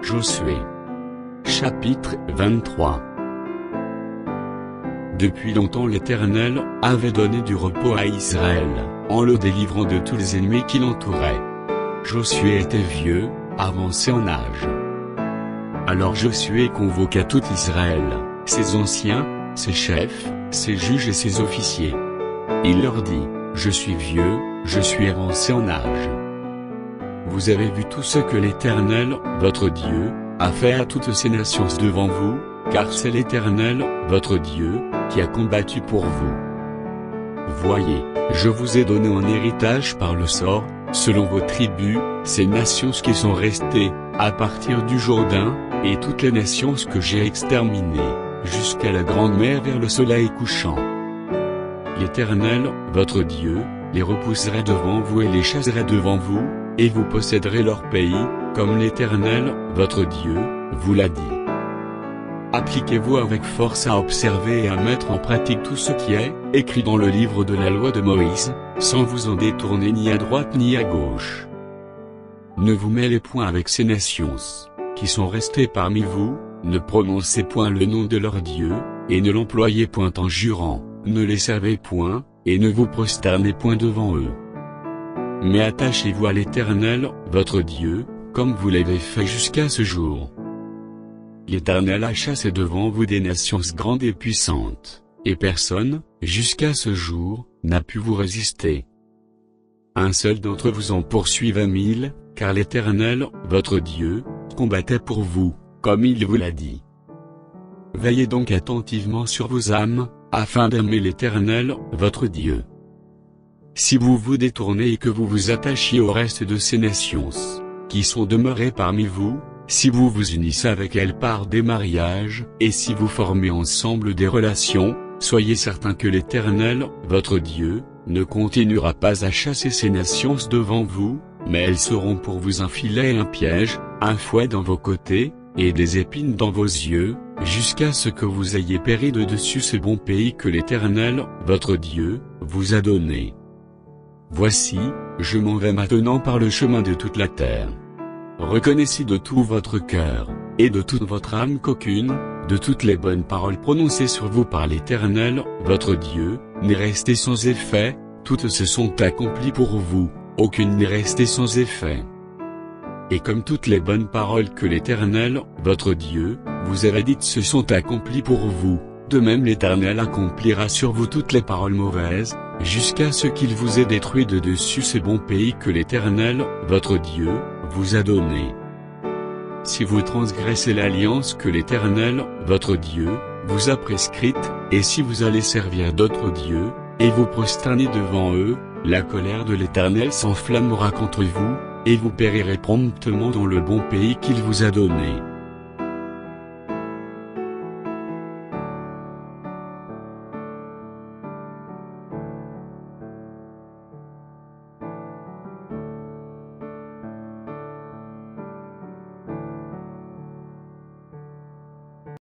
Josué. Chapitre 23. Depuis longtemps l'Éternel avait donné du repos à Israël, en le délivrant de tous les ennemis qui l'entouraient. Josué était vieux, avancé en âge. Alors Josué convoqua tout Israël, ses anciens, ses chefs, ses juges et ses officiers. Il leur dit: Je suis vieux, je suis avancé en âge. Vous avez vu tout ce que l'Éternel, votre Dieu, a fait à toutes ces nations devant vous, car c'est l'Éternel, votre Dieu, qui a combattu pour vous. Voyez, je vous ai donné en héritage par le sort, selon vos tribus, ces nations qui sont restées, à partir du Jourdain, et toutes les nations que j'ai exterminées, jusqu'à la grande mer vers le soleil couchant. L'Éternel, votre Dieu, les repousserait devant vous et les chasserait devant vous, et vous posséderez leur pays, comme l'Éternel, votre Dieu, vous l'a dit. Appliquez-vous avec force à observer et à mettre en pratique tout ce qui est écrit dans le livre de la loi de Moïse, sans vous en détourner ni à droite ni à gauche. Ne vous mêlez point avec ces nations qui sont restées parmi vous, ne prononcez point le nom de leur Dieu, et ne l'employez point en jurant, ne les servez point, et ne vous prosternez point devant eux. Mais attachez-vous à l'Éternel, votre Dieu, comme vous l'avez fait jusqu'à ce jour. L'Éternel a chassé devant vous des nations grandes et puissantes, et personne, jusqu'à ce jour, n'a pu vous résister. Un seul d'entre vous en poursuivait 1000, car l'Éternel, votre Dieu, combattait pour vous, comme il vous l'a dit. Veillez donc attentivement sur vos âmes, afin d'aimer l'Éternel, votre Dieu. Si vous vous détournez et que vous vous attachiez au reste de ces nations, qui sont demeurées parmi vous, si vous vous unissez avec elles par des mariages, et si vous formez ensemble des relations, soyez certains que l'Éternel, votre Dieu, ne continuera pas à chasser ces nations devant vous, mais elles seront pour vous un filet et un piège, un fouet dans vos côtés, et des épines dans vos yeux, jusqu'à ce que vous ayez péri de dessus ce bon pays que l'Éternel, votre Dieu, vous a donné. Voici, je m'en vais maintenant par le chemin de toute la terre. Reconnaissez de tout votre cœur, et de toute votre âme qu'aucune, de toutes les bonnes paroles prononcées sur vous par l'Éternel, votre Dieu, n'est restée sans effet, toutes se sont accomplies pour vous, aucune n'est restée sans effet. Et comme toutes les bonnes paroles que l'Éternel, votre Dieu, vous avait dites se sont accomplies pour vous, de même l'Éternel accomplira sur vous toutes les paroles mauvaises, jusqu'à ce qu'il vous ait détruit de dessus ce bon pays que l'Éternel, votre Dieu, vous a donné. Si vous transgressez l'alliance que l'Éternel, votre Dieu, vous a prescrite, et si vous allez servir d'autres dieux, et vous prosternez devant eux, la colère de l'Éternel s'enflammera contre vous, et vous périrez promptement dans le bon pays qu'il vous a donné.